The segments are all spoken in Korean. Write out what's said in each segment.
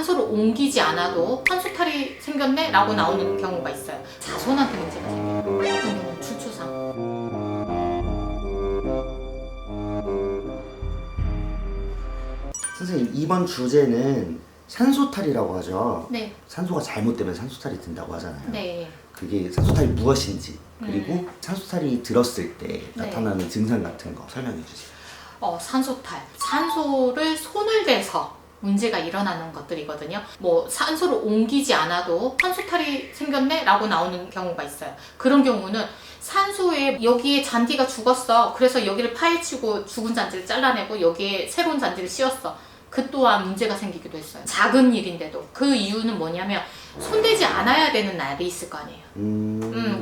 산소를 옮기지 않아도 산소탈이 생겼네? 라고 나오는 경우가 있어요. 자손한테 문제가 생겨요. 어떤 경우는 출초상. 선생님, 이번 주제는 산소탈이라고 하죠. 네. 산소가 잘못되면 산소탈이 든다고 하잖아요. 네. 그게 산소탈이 무엇인지, 그리고 산소탈이 들었을 때 나타나는 증상 같은 거 설명해 주세요. 산소탈. 산소를 손을 대서 문제가 일어나는 것들이거든요. 뭐 산소를 옮기지 않아도 산소탈이 생겼네? 라고 나오는 경우가 있어요. 그런 경우는 산소에 여기에 잔디가 죽었어. 그래서 여기를 파헤치고 죽은 잔디를 잘라내고 여기에 새로운 잔디를 씌웠어. 그 또한 문제가 생기기도 했어요. 작은 일인데도. 그 이유는 뭐냐면 손대지 않아야 되는 날이 있을 거 아니에요.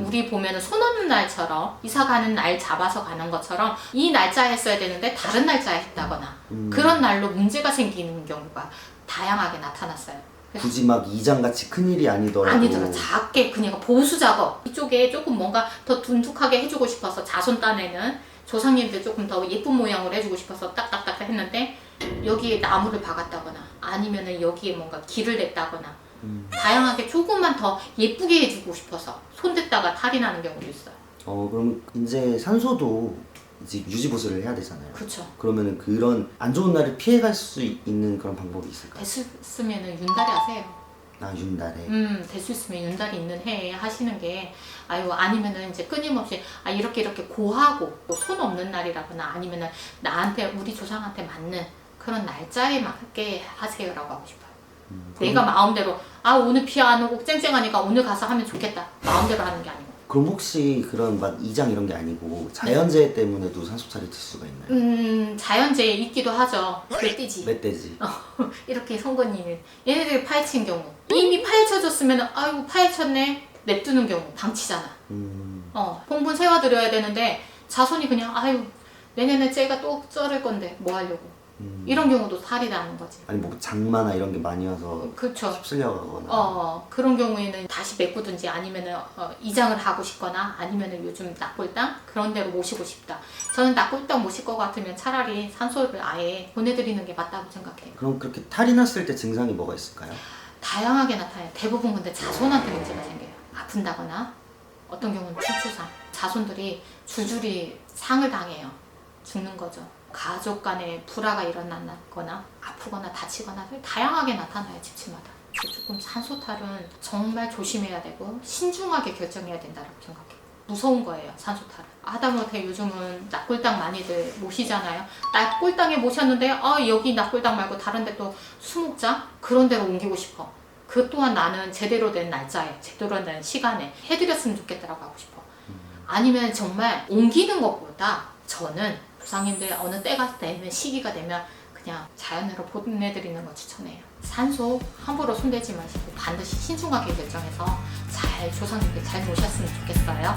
우리 보면은 손 없는 날처럼 이사 가는 날 잡아서 가는 것처럼 이 날짜에 했어야 되는데 다른 날짜에 했다거나 그런 날로 문제가 생기는 경우가 다양하게 나타났어요. 굳이 막 이장같이 큰일이 아니더라도 아니더라. 작게 그냥 보수 작업. 이쪽에 조금 뭔가 더 둔툭하게 해주고 싶어서 자손 딴에는 조상님들 조금 더 예쁜 모양으로 해주고 싶어서 딱딱딱 했는데 여기에 나무를 박았다거나 아니면은 여기에 뭔가 길을 냈다거나 다양하게 조금만 더 예쁘게 해주고 싶어서 손댔다가 탈이 나는 경우도 있어요. 그럼 이제 산소도 이제 유지보수를 해야 되잖아요. 그렇죠. 그러면은 그런 안 좋은 날을 피해갈 수 있는 그런 방법이 있을까요? 됐으면은 윤달에 하세요. 윤달에. 될 수 있으면 윤달이 있는 해에 하시는 게 아니면은 이제 끊임없이 이렇게 고하고 손 없는 날이라거나 아니면은 나한테 우리 조상한테 맞는 그런 날짜에 맞게 하세요라고 하고 싶어요. 내가 마음대로 오늘 비 안 오고 쨍쨍하니까 오늘 가서 하면 좋겠다 마음대로 하는 게 아니고. 그럼 혹시 그런 막 이장 이런 게 아니고 자연재해 때문에도 산소탈이 들 수가 있나요? 자연재해 있기도 하죠. 멧돼지. 멧돼지. 이렇게 송곳니를 얘네들이 파헤친 경우 이미 파헤쳐졌으면 아이고 파헤쳤네 냅두는 경우 방치잖아. 봉분 세워드려야 되는데 자손이 그냥 내년에 쟤가 또 쩔을 건데 뭐 하려고 이런 경우도 탈이 나는 거지. 아니 뭐 장마나 이런 게 많이 와서 그쵸. 휩쓸려 가거나 그런 경우에는 다시 메꾸든지 아니면은 이장을 하고 싶거나 아니면은 요즘 낙골당 그런 데로 모시고 싶다. 저는 낙골당 모실 것 같으면 차라리 산소를 아예 보내드리는 게 맞다고 생각해요. 그럼 그렇게 탈이 났을 때 증상이 뭐가 있을까요? 다양하게 나타나요. 대부분 근데 자손한테 문제가 생겨요. 아픈다거나 어떤 경우는 출초상. 자손들이 줄줄이 상을 당해요. 죽는 거죠. 가족 간에 불화가 일어나거나 아프거나 다치거나 다양하게 나타나요. 집집마다. 조금 산소탈은 정말 조심해야 되고 신중하게 결정해야 된다고 생각해요. 무서운 거예요. 산소탈은. 하다못해 요즘은 낙골당 많이들 모시잖아요. 낙골당에 모셨는데 여기 낙골당 말고 다른 데 또 수목장? 그런 데로 옮기고 싶어. 그 또한 나는 제대로 된 날짜에 제대로 된 시간에 해드렸으면 좋겠다라고 하고 싶어. 아니면 정말 옮기는 것보다 저는 조상님들 어느 때가 되면 시기가 되면 그냥 자연으로 보내드리는 거 추천해요. 산소 함부로 손대지 마시고 반드시 신중하게 결정해서 잘 조상님들 잘 모셨으면 좋겠어요.